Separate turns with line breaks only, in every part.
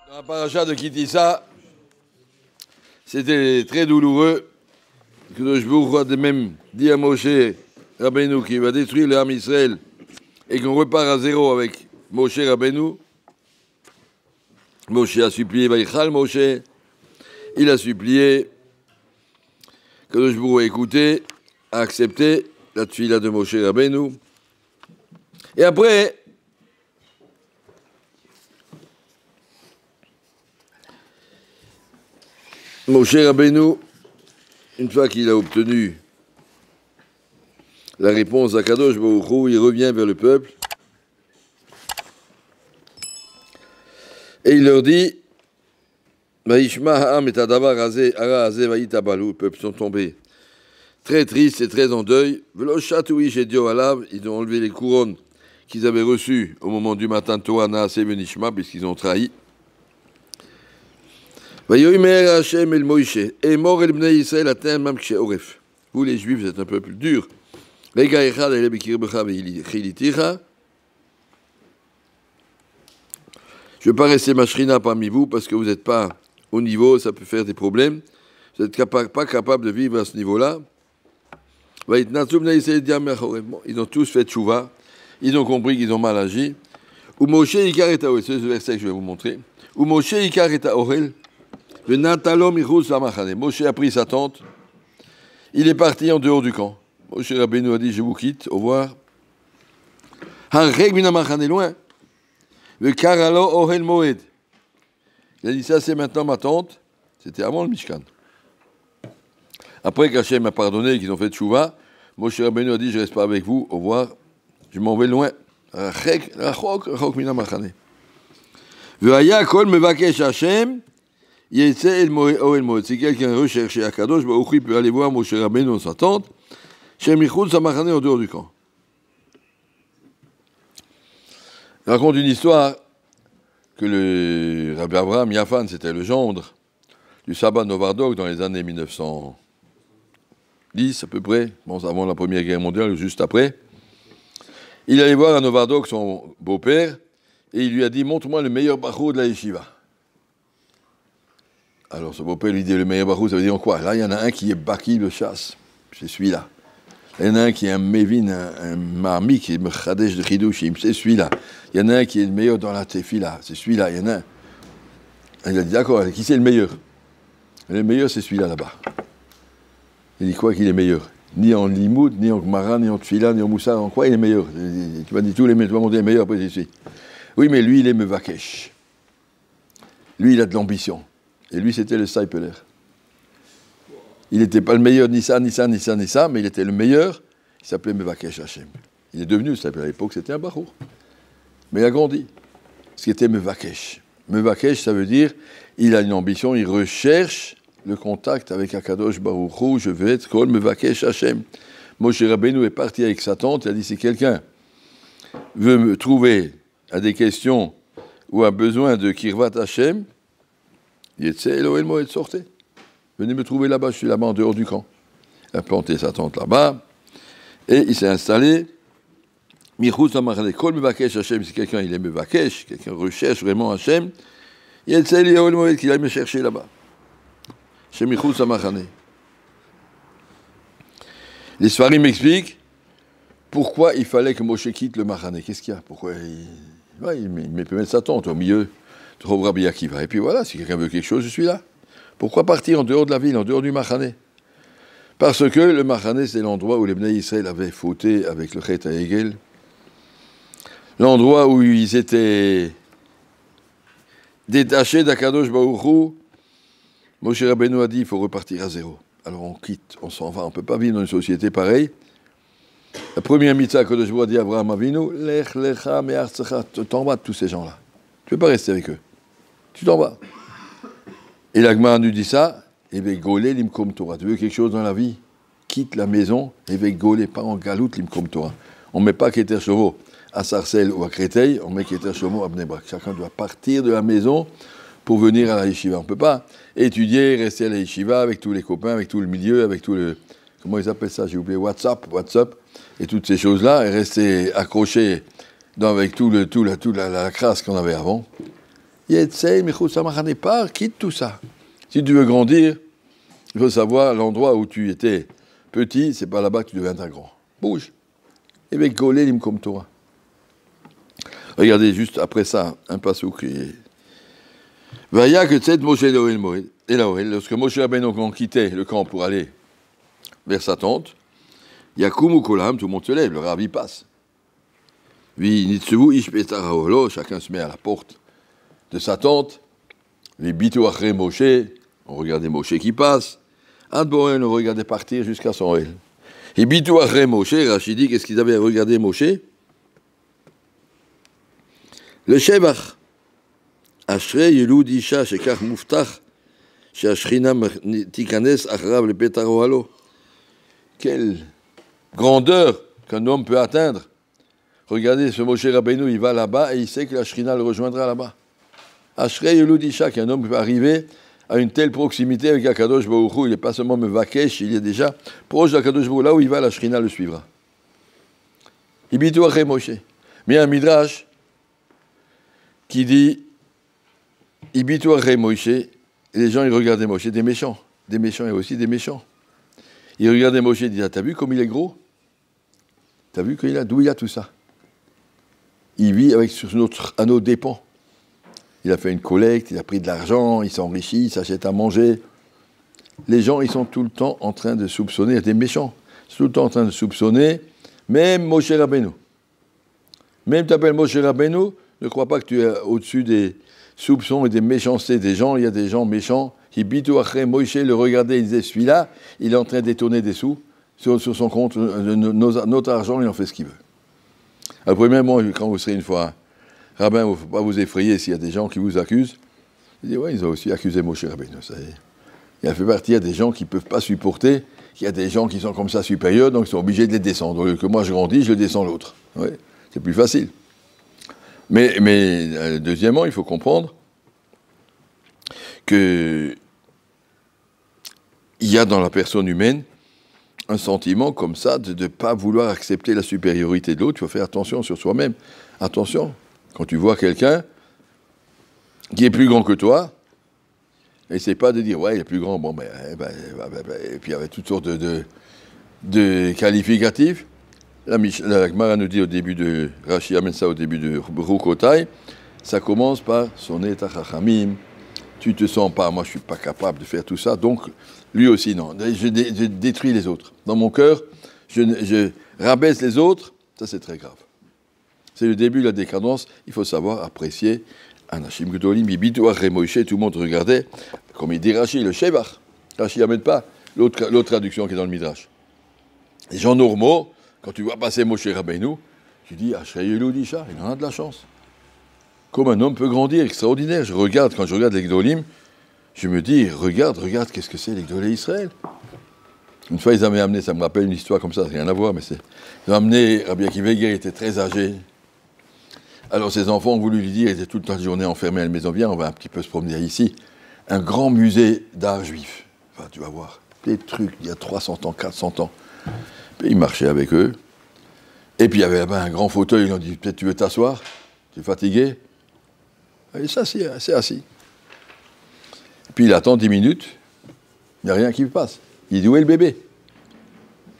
Dans la paracha de Kitissa, c'était très douloureux que le Jbour de même dit à Moshe Rabbeinu qui va détruire l'armée Israël et qu'on repart à zéro avec Moshe Rabbeinu. Moshe a supplié Vaïchal Moshe, il a supplié que le Jbour a écouté, a accepté la tfila de Moshe Rabbeinu. Et après, Moshe Rabbeinu, une fois qu'il a obtenu la réponse à Kadosh Baruch Hu, il revient vers le peuple et il leur dit Vaishma ha'am et adavar hazeh ara hazeh va'itabalu. Les peuples sont tombés très tristes et très en deuil. Velo shatoui shedio alav, ils ont enlevé les couronnes qu'ils avaient reçues au moment du matin Torah naaseh venishma, puisqu'ils ont trahi. Vous les Juifs, vous êtes un peu plus durs. Je ne veux pas rester machrina parmi vous parce que vous n'êtes pas au niveau, ça peut faire des problèmes. Vous n'êtes pas capable de vivre à ce niveau-là. Ils ont tous fait tchouva. Ils ont compris qu'ils ont mal agi. C'est ce verset que je vais vous montrer. Moshe a pris sa tente, il est parti en dehors du camp. Moshe Rabbeinu a dit, je vous quitte, au revoir. Loin. Il a dit, ça c'est maintenant ma tente. C'était avant le Mishkan. Après qu'Hachem m'a pardonné et qu'ils ont fait tchouva, Moshe Rabbeinu a dit, je ne reste pas avec vous, au revoir. Je m'en vais loin. Si quelqu'un recherchait Akadosh Baruch Hu, il peut aller voir Moshe Rabbeinu dans sa tente, chez Michoud Samachane, en dehors du camp. Il raconte une histoire que le Rabbi Abraham Yafan, c'était le gendre du Sabbat Novardok dans les années 1910 à peu près, bon, avant la Première Guerre mondiale ou juste après. Il allait voir à Novardok son beau-père et il lui a dit, montre-moi le meilleur bachou de la yeshiva. Alors ce beau-père lui dit, le meilleur bachou, ça veut dire en quoi? Là, il y en a un qui est baki le chasse, c'est celui-là. Il y en a un qui est un mévin, un marmi, qui est mechadej de chidushim, c'est celui-là. Il y en a un qui est le meilleur dans la tefila, c'est celui-là. Il y en a un. Il a dit, d'accord, qui c'est le meilleur? Le meilleur, c'est celui-là, là-bas. Il dit quoi qu'il est meilleur? Ni en limoud, ni en gmara, ni en tefila, ni en moussa, en quoi il est meilleur? Tu m'as dit tous les meilleurs, tu vas monter les meilleurs, après c'est celui. Oui, mais lui, il est mevakesh. Lui, il a de l'ambition. Et lui, c'était le Saipeler. Il n'était pas le meilleur, ni ça, ni ça, ni ça, ni ça, mais il était le meilleur. Il s'appelait Mevakesh Hashem. Il est devenu le Saipeler. À l'époque, c'était un bachour. Mais il a grandi. Ce qui était Mevakesh. Mevakesh, ça veut dire, il a une ambition, il recherche le contact avec Akadosh Baruch Hu. Je veux être Kol Mevakesh Hashem. Moshe Rabbeinu est parti avec sa tante. Il a dit, si quelqu'un veut me trouver à des questions ou a besoin de Kirvat Hashem, sortez. Venez me trouver là-bas, je suis là-bas en dehors du camp. Il a planté sa tente là-bas et il s'est installé. Michutz Samachane, Kol Mevakesh Hashem, si quelqu'un il est Mevakesh, quelqu'un recherche vraiment Hashem, il y qu'il aille me chercher là-bas. Chez Michutz Samachane. Les Sfarim m'expliquent pourquoi il fallait que Moshe quitte le Machane. Qu'est-ce qu'il y a? Pourquoi il peut mettre sa tente au milieu de Rabbi Akiva. Et puis voilà, si quelqu'un veut quelque chose, je suis là. Pourquoi partir en dehors de la ville, en dehors du Machane? Parce que le Machane, c'est l'endroit où les Bnei Israël avaient fauté avec le Chet HaEgel. L'endroit où ils étaient détachés d'Akadosh Baruch Hu. Moshe Rabbeinu a dit, il faut repartir à zéro. Alors on quitte, on s'en va. On ne peut pas vivre dans une société pareille. La première mitzvah que Akadosh Baruch Hu a dit à Abraham Avinu, Lech lecha me'artzecha, t'en vas de tous ces gens-là. Tu ne peux pas rester avec eux. Tu t'en vas. Et l'Agmara nous dit ça, et avec Golé l'imkom Torah. Tu veux quelque chose dans la vie? Quitte la maison, et avec Golé, pas en galoute l'imkom Torah. On ne met pas Keter Shomo à Sarcelles ou à Créteil, on met Keter Shomo à Bnei Brak. Chacun doit partir de la maison pour venir à la yeshiva. On ne peut pas étudier, rester à la yeshiva avec tous les copains, avec tout le milieu, avec tout le... Comment ils appellent ça? J'ai oublié, WhatsApp, et toutes ces choses-là, et rester accroché avec la crasse qu'on avait avant. Yetsei, Mechut Samachane, part, quitte tout ça. Si tu veux grandir, il faut savoir l'endroit où tu étais petit, c'est pas là-bas que tu deviendras grand. Bouge. Et avec Golé, l'imkom Torah. Regardez juste après ça, un passouk. Vaya que tzed Moshe Elohel Moed. Lorsque Moshe Rabbeinu quittait le camp pour aller vers sa tente, Yakum ou Kolam, tout le monde se lève, le rabbi passe. Vi nitsuvu ish petaraolo, chacun se met à la porte de sa tente. Les bitou achre Moshe, on regardait Moshe qui passe. Ad Boren, on regardait partir jusqu'à son Oel. Et bitou achre Moshe, Rachid dit, qu'est-ce qu'ils avaient regardé Moshe? Le Shevach. Ashrei Yelud Isha Shekach Muftach Sheashrina Tikanes Achrav le Petaro Halo. Quelle grandeur qu'un homme peut atteindre. Regardez, ce Moshe Rabbeinu, il va là-bas et il sait que la Shrina le rejoindra là-bas. Ashrei Yelud Isha, qu'un homme peut arriver à une telle proximité avec Akadosh Baruch Hu, il n'est pas seulement Mevakesh, il est déjà proche d'Akadosh Baruch Hu, là où il va, la Shrina le suivra. Ibitu Achre Moshe. Mais il y a un midrash qui dit Ibitu Achre Moshe, et les gens ils regardaient Moshe, des méchants et aussi des méchants. Ils regardaient Moshe et disaient, t'as vu comme il est gros? T'as vu d'où il a tout ça? Il vit à nos dépens. Il a fait une collecte, il a pris de l'argent, il s'enrichit, il s'achète à manger. Les gens, ils sont tout le temps en train de soupçonner, des méchants, ils sont tout le temps en train de soupçonner, même Moshe Rabbeinu. Même tu t'appelles Moshe Rabbeinu, ne crois pas que tu es au-dessus des soupçons et des méchancetés des gens. Il y a des gens méchants. Hibitu Achre Moshe le regardait, il disait, celui-là, il est en train d'étonner des sous sur son compte, notre argent, il en fait ce qu'il veut. Alors, premièrement, quand vous serez une fois rabbin, il ne faut pas vous effrayer s'il y a des gens qui vous accusent. Il dit, ouais, ils ont aussi accusé Moshe Rabbeinu. Il a fait partie, il y a des gens qui ne peuvent pas supporter, il y a des gens qui sont comme ça supérieurs, donc ils sont obligés de les descendre. Au lieu que moi je grandis, je descends l'autre. Ouais, c'est plus facile. Mais deuxièmement, il faut comprendre qu'il y a dans la personne humaine un sentiment comme ça de ne pas vouloir accepter la supériorité de l'autre. Il faut faire attention sur soi-même. Attention, quand tu vois quelqu'un qui est plus grand que toi, essaie pas de dire, ouais, il est plus grand, bon, et puis il y avait toutes sortes de qualificatifs. La Gemara nous dit au début de Rashi amène ça au début de Rukotai, ça commence par Sonet Chachamim, tu te sens pas, moi je suis pas capable de faire tout ça, donc lui aussi non, je détruis les autres. Dans mon cœur, je rabaisse les autres, ça c'est très grave. C'est le début de la décadence, il faut savoir apprécier Anashim Gdolim, Bibitu Achre Moshe, tout le monde regardait, comme il dit Rashi, le Shevach. Rashi n'amène pas l'autre traduction qui est dans le Midrash. Les gens normaux, quand tu vois passer Moshe Rabbeinu, tu dis Ashrei Yelud Isha, il en a de la chance. Comme un homme peut grandir, extraordinaire. Quand je regarde les Gdolim, je me dis, regarde, qu'est-ce que c'est les Gdolei Israël. Une fois, ils avaient amené, ça me rappelle une histoire comme ça, rien à voir, mais ils ont amené, Rabbi Akiva Eiger était très âgé. Alors ses enfants ont voulu lui dire, ils étaient toute la journée enfermés à la maison, viens, on va un petit peu se promener ici. Un grand musée d'art juif. Enfin, tu vas voir, des trucs il y a 300 ans, 400 ans. Puis il marchait avec eux. Et puis il y avait là-bas un grand fauteuil, ils ont dit, peut-être tu veux t'asseoir? Tu es fatigué? Et ça, c'est assis. Et puis il attend 10 minutes, il n'y a rien qui passe. Il dit, où est le bébé?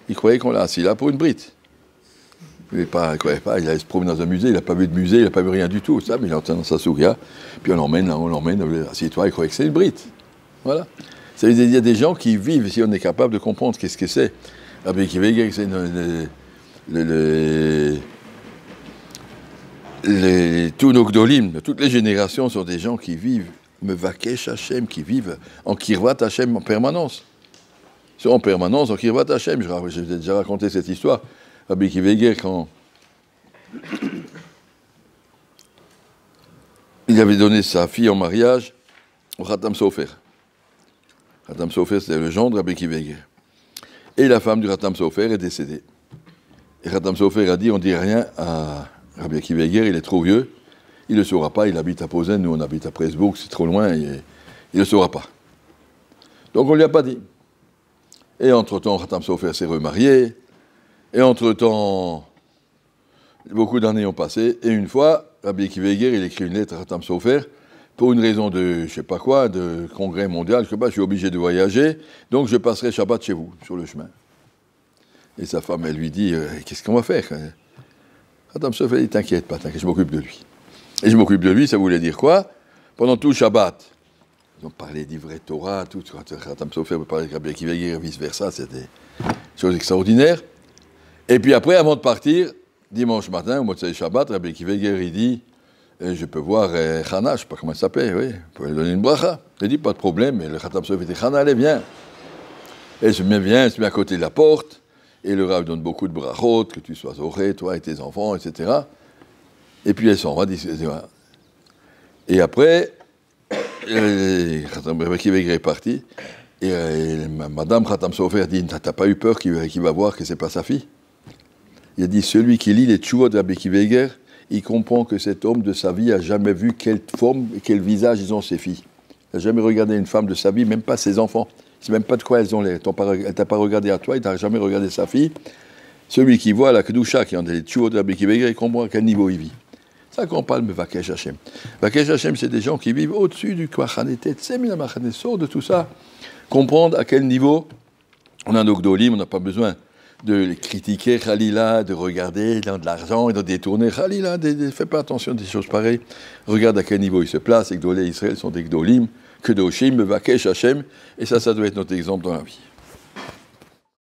Il croyait qu'on l'a assis là pour une brite. Il ne croyait pas, il allait se promener dans un musée, il n'a pas vu de musée, il n'a pas vu rien du tout, ça, mais il est en train dans sa souria, puis on l'emmène, assieds-toi, il croyait que c'est une brite. Voilà. Ça veut dire qu'il y a des gens qui vivent, si on est capable de comprendre qu'est-ce que c'est. Rabbi Akiva Eiger, c'est tous nos gdolim, toutes les générations sont des gens qui vivent, Mevakesh Hashem, qui vivent en Kirvat Hashem en permanence. Ils sont en permanence en Kirvat Hashem. J'ai déjà raconté cette histoire. Rabbi Akiva Eiger, quand il avait donné sa fille en mariage au Khatam Sofer. Khatam Sofer, c'était le gendre de Rabbi Akiva Eiger. Et la femme du Khatam Sofer est décédée. Et Khatam Sofer a dit, on ne dit rien à Rabbi Akiva Eiger, il est trop vieux, il ne le saura pas, il habite à Posen, nous on habite à Presbourg, c'est trop loin, il ne le saura pas. Donc on ne lui a pas dit. Et entre-temps, Khatam Sofer s'est remarié, et entre-temps, beaucoup d'années ont passé, et une fois, Rabbi Akiva Eiger, il écrit une lettre à Khatam Sofer, pour une raison de, je sais pas quoi, de congrès mondial, je sais pas, je suis obligé de voyager, donc je passerai Shabbat chez vous, sur le chemin. Et sa femme, elle lui dit, qu'est-ce qu'on va faire? Khatam Sofer, il dit, t'inquiète pas, je m'occupe de lui. Et je m'occupe de lui, ça voulait dire quoi? Pendant tout le Shabbat, ils ont parlé d'Ivret Torah, tout, Khatam Sofer parlait de Rabbi Akiva Eiger et vice-versa, c'était une chose extraordinaire. Et puis après, avant de partir, dimanche matin, au Motzei Shabbat, Rabbi Akiva Eiger, il dit, je peux voir Chana, je ne sais pas comment elle s'appelle, oui, vous pouvez lui donner une bracha. Il dit, pas de problème, mais le Khatam Sofer dit, Chana, allez, viens. Elle se met à côté de la porte, et le Rav donne beaucoup de brachot, que tu sois oré, toi et tes enfants, etc. Et puis elle s'en va, et après, Rabbi Akiva Eiger est parti, et Madame Khatam Sofer dit, t'as pas eu peur qu'il va voir que c'est pas sa fille? Il a dit, celui qui lit les tchouvot de Rabbi Akiva Eiger, il comprend que cet homme de sa vie n'a jamais vu quelle forme et quel visage ils ont ses filles. Il n'a jamais regardé une femme de sa vie, même pas ses enfants. Il ne sait même pas de quoi elles ont l'air. Elle ne t'a pas regardé à toi, il n'a jamais regardé sa fille. Celui qui voit la Kedusha, qui est dans les tchouvot de Rabbi Akiva Eiger, il comprend à quel niveau il vit. Ça qu'on parle de Vakesh Hashem. Vakesh Hashem, c'est des gens qui vivent au-dessus du Kwachanetet, de tout ça. Comprendre à quel niveau on a nos Gdolim, on n'a pas besoin de les critiquer, Khalila, de regarder dans de l'argent et de détourner, Khalila, fais pas attention à des choses pareilles. Regarde à quel niveau ils se placent, et Gdolé Israël sont des Gdolim, Kedoshim, Vakesh Hashem, et ça doit être notre exemple dans la vie.